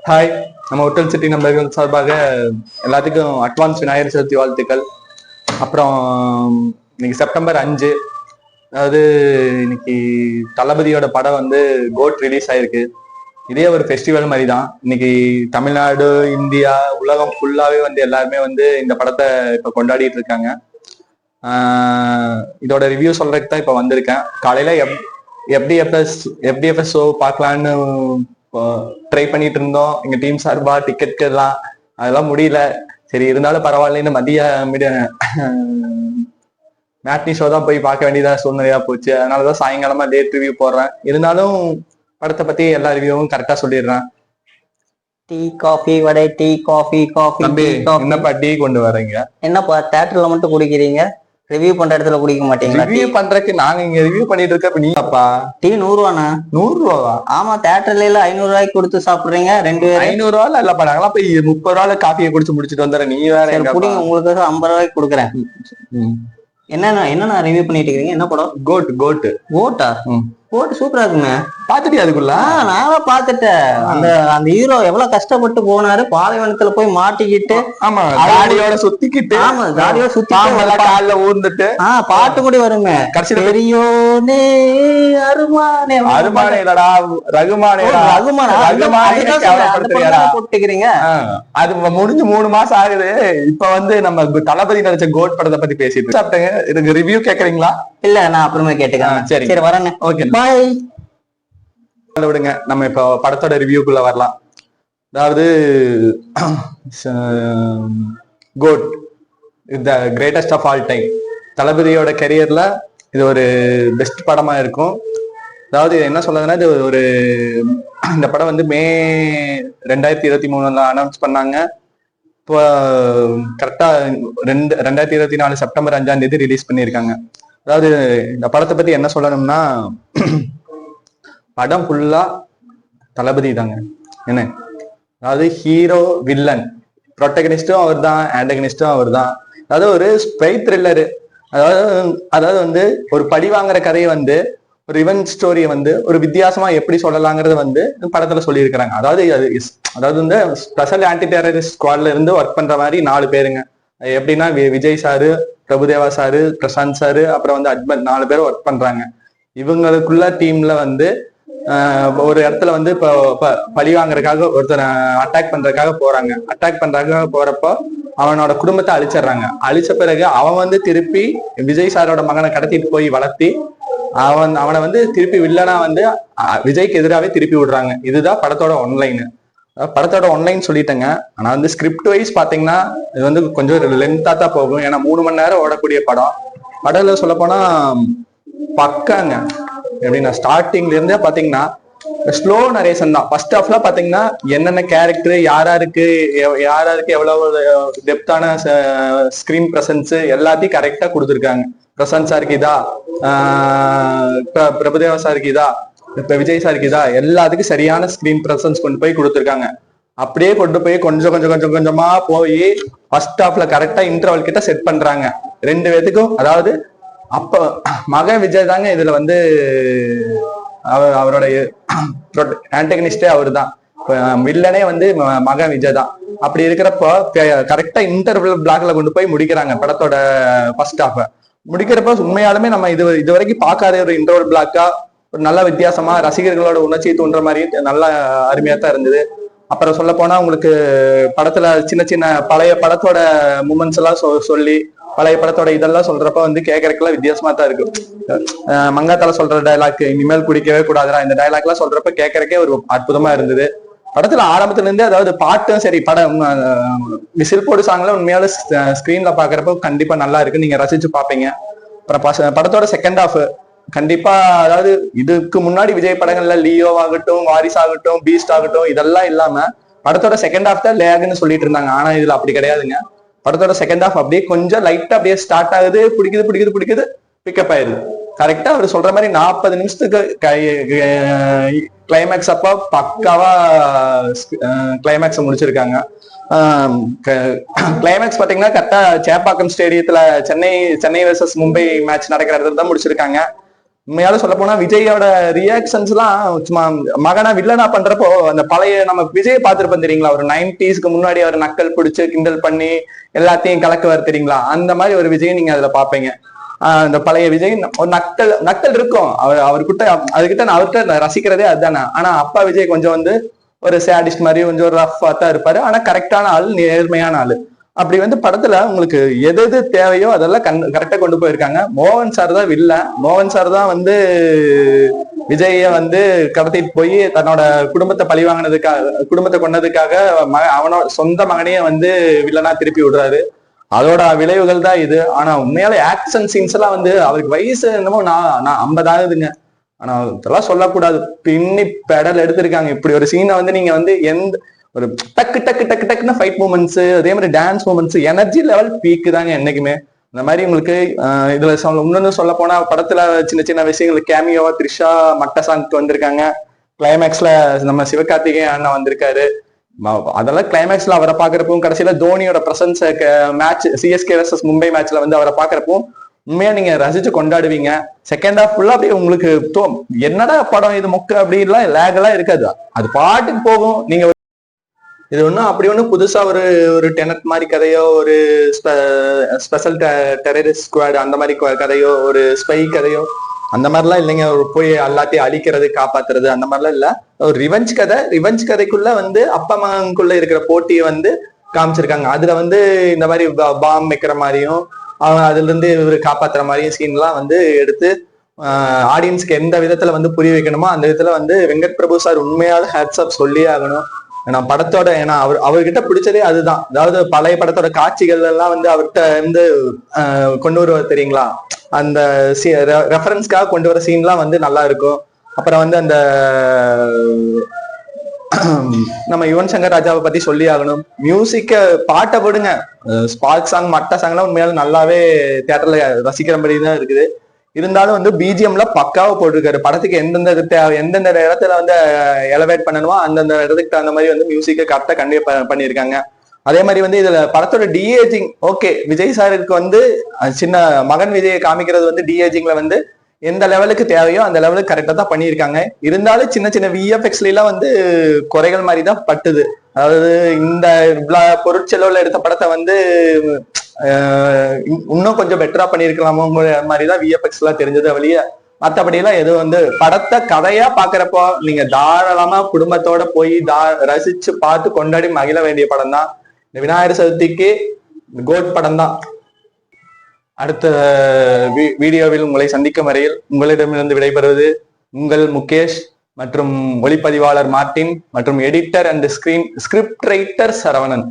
Hi, நம்ம hotel city நண்பர்கள் சார்பாக எல்லாத்துக்கும் அட்வான்ஸ் விநாயகர் சதுர்த்தி வாழ்த்துக்கள். அப்புறம் இன்னைக்கு செப்டம்பர் 5, அதாவது இன்னைக்கு தளபதியோட படம் வந்து கோட் ரிலீஸ் ஆயிருக்கு. இதே ஒரு ஃபெஸ்டிவல் மாதிரி தான். இன்னைக்கு தமிழ்நாடு, இந்தியா, உலகம் ஃபுல்லாவே வந்து எல்லாருமே வந்து இந்த படத்தை இப்ப கொண்டாடிட்டு இருக்காங்க. இதோட ரிவ்யூ சொல்றதுக்கு தான் இப்ப வந்திருக்கேன். காலையில எஃப்டிஎஃப்எஸ் ஷோ பார்க்கலான்னு ட்ரை பண்ணிட்டு இருந்தோம். எங்க டீம் சார்பா டிக்கெட் எல்லாம் அதெல்லாம் முடியல. சரி, இருந்தாலும் பரவாயில்லன்னு மதிய மேட்னி ஷோ தான் போய் பார்க்க வேண்டியதா சூழ்நிலையா போச்சு. அதனாலதான் சாயங்காலமா டேட் ரிவ்யூ போடுறேன். இருந்தாலும் படத்தை பத்தி எல்லா ரிவ்யூவும் கரெக்டா சொல்லிடுறேன். டீ காஃபி வடை, டீ காஃபி காஃபி. என்னப்பா டீ கொண்டு வரீங்க? என்னப்பா தியேட்டர்ல மட்டும் குடிக்கிறீங்க, ரிவ்யூ பண்ற இடத்துல குடிக்க மாட்டீங்களா? ரிவ்யூ பண்றதுக்கு நாங்க இங்க ரிவ்யூ பண்ணிட்டு இருக்க. நீப்பா டீ 100 ரூபாண்ணா? 100 ரூபாவா? ஆமா, தியேட்டர்ல 500 ரூபாய்க்கு கொடுத்து சாப்பிடுறீங்க 2 பேரும். 500 ரூபாய் இல்லப்பா, நாங்களாம் போய் 30 ரூபாய் காஃபியை குடிச்சு முடிச்சுட்டு வந்துடுறேன். நீ வேற குடிங்க, உங்களுக்கு 50 ரூபாய்க்கு கொடுக்குறேன். என்னண்ணா ரிவ்யூ பண்ணிட்டு இருக்கீங்க? என்ன படம்? கோட்டா? கோட் சூப்பரா இருக்குங்க. பாத்துட்டியா? அதுக்குள்ள நானும் பாத்துட்டேன். அந்த ஹீரோ எவ்வளவு கஷ்டப்பட்டு போனாரு, பாலைவனத்துல போய் மாட்டிக்கிட்டு. ஆமா, தாடியோட சுத்திக்கிட்டு. ஆமா, தாடியோட சுத்தி கால்ல ஊர்ந்துட்டு பாட்டு கூட வருமே. பெரியோனே அருமானே. அருமானே இல்லடா, ரகுமானே. போட்டுக்கிறீங்க. அது முடிஞ்சு 3 மாசம் ஆகுது. இப்ப வந்து நம்ம தளபதி நடிச்ச கோட் படத்தை பத்தி பேசிட்டு சாப்பிட்டேங்க. இதுக்கு ரிவ்யூ கேக்குறீங்களா? இல்ல, நான் அப்புறமே கேட்டுக்கிறேன். சரி வரேன். ஓகே, விடுங்க. நம்ம இப்ப படத்தோட ரிவ்யூக்குள்ள வரலாம். அதாவது GOAT the greatest of all time. தளபதியோட கரியர்ல இது ஒரு பெஸ்ட் படமா இருக்கும். அதாவது என்ன சொல்றதுன்னா, இது ஒரு இந்த படம் வந்து மே 2023 அனௌன்ஸ் பண்ணாங்க. இப்போ கரெக்டா 2024 செப்டம்பர் 5ஆம் தேதி ரிலீஸ் பண்ணியிருக்காங்க. அதாவது இந்த படத்தை பத்தி என்ன சொல்லணும்னா, படம் ஃபுல்லா தளபதி தாங்க. என்ன, அதாவது ஹீரோ வில்லன், ப்ரொட்டகனிஸ்டும் அவர் தான், ஆண்டகனிஸ்டும் அவர் தான். அதாவது ஒரு ஸ்பை த்ரில்லரு. அதாவது வந்து ஒரு பழி வாங்குற கதையை வந்து, ஒரு ரிவெஞ்ச் ஸ்டோரியை வந்து ஒரு வித்தியாசமா எப்படி சொல்லலாங்கிறத வந்து படத்துல சொல்லியிருக்கிறாங்க. அதாவது வந்து ஸ்பெஷல் ஆன்டி டெரரிஸ்ட் ஸ்குவாட்ல இருந்து ஒர்க் பண்ற மாதிரி 4 பேருங்க. எப்படின்னா Vijay sir, Prabhudeva sir, Prashanth sir, அப்புறம் வந்து அஜ்மல், 4 பேர் ஒர்க் பண்றாங்க. இவங்களுக்குள்ள டீம்ல வந்து ஒரு இடத்துல வந்து இப்போ பழி வாங்குறதுக்காக ஒருத்தர் அட்டாக் பண்றதுக்காக போறப்போ அவனோட குடும்பத்தை அழிச்சிடுறாங்க. அழிச்ச பிறகு அவன் வந்து திருப்பி விஜய் சாரோட மகனை கடத்திட்டு போய் வளர்த்தி அவனை வந்து திருப்பி வில்லனா வந்து விஜய்க்கு எதிராகவே திருப்பி விடுறாங்க. இதுதான் படத்தோட ஒன்லைன் சொல்லிட்டேங்க. ஆனா வந்து ஸ்கிரிப்ட் வைஸ் பாத்தீங்கன்னா இது வந்து கொஞ்சம் லென்த்தா தான் போகும். ஏன்னா 3 மணி நேரம் ஓடக்கூடிய படத்துல சொல்ல போனா பக்காங்க. எப்படின்னா ஸ்டார்டிங்ல இருந்தே பாத்தீங்கன்னா ஸ்லோ நரேஷன் தான். ஃபர்ஸ்ட் ஹாஃப்ல பாத்தீங்கன்னா என்னென்ன கேரக்டர், யாராருக்கு எவ்வளவு டெப்தான ஸ்கிரீன் பிரசன்ஸ் எல்லாத்தையும் கரெக்டா கொடுத்துருக்காங்க. பிரசாந்த் சாருக்கு இதா, பிரபுதேவா சாருக்கு இதா, இப்ப விஜய் சாருக்கு இதா, எல்லாத்துக்கும் சரியான ஸ்கிரீன் பிரசன்ஸ் கொண்டு போய் கொடுத்துருக்காங்க. அப்படியே கொண்டு போய் கொஞ்சமா போய் ஃபர்ஸ்ட் ஹாஃப்ல கரெக்டா இன்டர்வல் கிட்ட செட் பண்றாங்க 2 பேத்துக்கும். அதாவது அப்ப மகன் விஜய் தாங்க இதுல வந்து அவரோட ஆன்டகனிஸ்டே அவரு தான். வில்லனே வந்து மகன் விஜய் தான். அப்படி இருக்கிறப்போ கரெக்டா இன்டர்வல் பிளாக்ல கொண்டு போய் முடிக்கிறாங்க படத்தோட ஃபர்ஸ்ட் ஹாஃப். முடிக்கிறப்ப உண்மையாலுமே நம்ம இது வரைக்கும் பார்க்காத ஒரு இன்டர்வல் பிளாக்கா, ஒரு நல்ல வித்தியாசமா, ரசிகர்களோட உணர்ச்சியை தூண்டுற மாதிரி நல்லா அருமையா தான் இருந்தது. அப்புறம் சொல்ல போனா உங்களுக்கு படத்துல சின்ன பழைய படத்தோட மூமெண்ட்ஸ் எல்லாம் சொல்லி பழைய படத்தோட இதெல்லாம் சொல்றப்ப வந்து கேட்கறதுக்குலாம் வித்தியாசமா தான் இருக்கு. மங்காத்தால சொல்ற டைலாக், இனிமேல் குடிக்கவே கூடாதுடா, இந்த டைலாக் எல்லாம் சொல்றப்ப கேட்கறக்கே ஒரு அற்புதமா இருந்தது. படத்துல ஆரம்பத்துல இருந்தே, அதாவது பாட்டும் சரி, படம் விசில் போடு சாங்ல உண்மையால ஸ்கிரீன்ல பாக்குறப்ப கண்டிப்பா நல்லா இருக்கு, நீங்க ரசிச்சு பாப்பீங்க. அப்புறம் படத்தோட செகண்ட் ஹாஃப் கண்டிப்பா, அதாவது இதுக்கு முன்னாடி விஜய் படங்கள்ல லியோ ஆகட்டும், வாரிஸ் ஆகட்டும், பீஸ்ட் ஆகட்டும், இதெல்லாம் இல்லாம படத்தோட செகண்ட் ஹாஃப் தான் லேக்னு சொல்லிட்டு இருந்தாங்க. ஆனா இதுல அப்படி கிடையாதுங்க. படத்தோட செகண்ட் ஹாஃப் அப்படியே கொஞ்சம் லைட்டா அப்படியே ஸ்டார்ட் ஆகுது, பிடிக்குது, பிக்கப் ஆயிருது. கரெக்டா அவர் சொல்ற மாதிரி 40 நிமிஷத்துக்கு கிளைமேக்ஸ் அப்போ பக்காவா கிளைமேக்ஸ் முடிச்சிருக்காங்க. கிளைமேக்ஸ் பாத்தீங்கன்னா கரெக்டா சேப்பாக்கம் ஸ்டேடியத்துல சென்னை வெர்சஸ் மும்பை மேட்ச் நடக்கிற இடத்துல தான் முடிச்சிருக்காங்க. உண்மையால சொல்ல போனா விஜயோட ரியாக்ஷன்ஸ் எல்லாம் சும்மா மகனா வில்லனா பண்றப்போ அந்த பழைய நம்ம விஜய் பார்த்திருப்போம் தெரியுங்களா, ஒரு 90s முன்னாடி அவர் நக்கல் பிடிச்சு கிண்டல் பண்ணி எல்லாத்தையும் கலக்குவார் தெரியுங்களா, அந்த மாதிரி ஒரு விஜய் நீங்க அதுல பாப்பீங்க. அந்த பழைய விஜய் ஒரு நக்கல் நக்கல் இருக்கும் அவர்கிட்ட, அதுகிட்ட நான் அவர்கிட்ட ரசிக்கிறதே அதுதானே. ஆனா அப்பா விஜய் கொஞ்சம் வந்து ஒரு சேடிஸ்ட் மாதிரி கொஞ்சம் ஒரு ரஃபா தான் இருப்பாரு, ஆனா கரெக்டான ஆள், நேர்மையான ஆளு. அப்படி வந்து படத்துல உங்களுக்கு எது எது தேவையோ அதெல்லாம் கரெக்டா கொண்டு போயிருக்காங்க. மோகன் சார் தான் வில்லன். மோகன் சார் தான் வந்து விஜய வந்து கடத்திட்டு போய் தன்னோட குடும்பத்தை பழி வாங்கினதுக்காக, குடும்பத்தை கொண்டதுக்காக அவனோட சொந்த மகனையே வந்து வில்லனா திருப்பி விடுறாரு. அதோட விளைவுகள் தான் இது. ஆனா உண்மையால ஆக்ஷன் சீன்ஸ் எல்லாம் வந்து அவருக்கு வயசு என்னமோ நான் 50 ஆகுதுங்க, ஆனா இதெல்லாம் சொல்லக்கூடாது, பின்னி பெடல் எடுத்திருக்காங்க. இப்படி ஒரு சீனை வந்து நீங்க வந்து எந்த ஒரு டக்கு டக்கு டக்கு டக்குன்னு ஃபைட் மூமெண்ட்ஸ், அதே மாதிரி டான்ஸ் மூமெண்ட்ஸ், எனர்ஜி லெவல் பீக்கு தாங்க என்னைக்குமே. இந்த மாதிரி உங்களுக்கு இதுல இன்னொன்னு சொல்ல போனா படத்துல சின்ன சின்ன விஷயங்கள் கேமியோவா த்ரிஷா மட்ட சாங்க்கு வந்திருக்காங்க. கிளைமேக்ஸ்ல நம்ம சிவகார்த்திகேயன் அண்ணன் வந்திருக்காரு. அதெல்லாம் கிளைமேக்ஸ்ல அவரை பாக்குறப்போ, கடைசியில தோனியோட presence match CSK versus Mumbai மேட்ச்ல வந்து அவரை பாக்குறப்போ உண்மையா நீங்க ரசிச்சு கொண்டாடுவீங்க. செகண்ட் ஹாஃப் ஃபுல்லா அப்படியே உங்களுக்கு என்னடா படம் இது மொக்க அப்படின்லாம் லேக் எல்லாம் இருக்காது, அது பாட்டுக்கு போகும். நீங்க இது ஒன்றும் அப்படி ஒன்றும் புதுசா ஒரு ஒரு டெனட் மாதிரி கதையோ, ஒரு ஸ்பெஷல் டெரரிஸ்ட் ஸ்குவாட் அந்த மாதிரி கதையோ, ஒரு ஸ்பை கதையோ அந்த மாதிரிலாம் இல்லைங்க. போய் எல்லாத்தையும் அழிக்கிறது காப்பாத்துறது அந்த மாதிரிலாம் இல்ல. ஒரு ரிவெஞ்ச் கதை. ரிவெஞ்ச் கதைக்குள்ள வந்து அப்பா மகனுக்குள்ள இருக்கிற போட்டியை வந்து காமிச்சிருக்காங்க. அதுல வந்து இந்த மாதிரி பாம் வைக்கிற மாதிரியும் அதுல இருந்து இவரு காப்பாத்துற மாதிரியும் சீன்லாம் வந்து எடுத்து ஆடியன்ஸ்க்கு எந்த விதத்துல வந்து புரிய வைக்கணுமோ அந்த விதத்துல வந்து Venkat Prabhu sir உண்மையால hats off சொல்லியே ஆகணும். ஏன்னா படத்தோட, ஏன்னா அவர்கிட்ட பிடிச்சதே அதுதான். அதாவது பழைய படத்தோட காட்சிகள் எல்லாம் வந்து அவர்கிட்ட இருந்து கொண்டு வருவார் தெரியுங்களா, அந்த ரெஃபரன்ஸ்க்காக கொண்டு வர சீன்லாம் வந்து நல்லா இருக்கும். அப்புறம் வந்து அந்த நம்ம யுவன் சங்கர் ராஜாவை பத்தி சொல்லி ஆகணும். மியூசிக்க பாட்டை போடுங்க, ஸ்பார்க் சாங் மட்ட சாங்லாம் உண்மையாலும் நல்லாவே தியேட்டர்ல ரசிக்கிறபடி தான் இருக்குது. இருந்தாலும் வந்து பிஜிஎம்ல பக்காவா போட்டிருக்காரு. படத்துக்கு எந்தெந்த இடத்துல வந்து எலவேட் பண்ணணுமோ அந்தந்த இடத்துக்கு தகுந்த மாதிரி வந்து மியூசிக்கை கரெக்டா கண்டிப்பா பண்ணியிருக்காங்க. அதே மாதிரி வந்து இதுல படத்தோட டிஏஜிங் ஓகே. விஜய் சாருக்கு வந்து சின்ன மகன் விஜயை காமிக்கிறது வந்து டிஏஜிங்ல வந்து எந்த லெவலுக்கு தேவையோ அந்த லெவலுக்கு கரெக்டா தான் பண்ணியிருக்காங்க. இருந்தாலும் சின்ன சின்ன விஎஃப்எக்ஸ்ல எல்லாம் வந்து குறைகள் மாதிரி தான் பட்டுது. அதாவது இந்த பொருட்செலவுல எடுத்த படத்தை வந்து இன்னும் கொஞ்சம் பெட்டரா பண்ணிருக்கலாமோ மாதிரிதான் விஎஃப்எக்ஸ் எல்லாம் தெரிஞ்சது வழிய. மற்றபடி எல்லாம் எதுவும் வந்து படத்தை கதையா பாக்குறப்போ நீங்க தாராளமா குடும்பத்தோட போய் ரசிச்சு பார்த்து கொண்டாடி மகிழ வேண்டிய படம் தான். இந்த விநாயகர் சதுர்த்திக்கு கோட் படம் தான். அடுத்த வீடியோவில் உங்களை சந்திக்கும் வரையில் உங்களிடமிருந்து விடைபெறுவது உங்கள் முகேஷ் மற்றும் ஒளிப்பதிவாளர் மார்டின் மற்றும் editor and script writer Saravanan.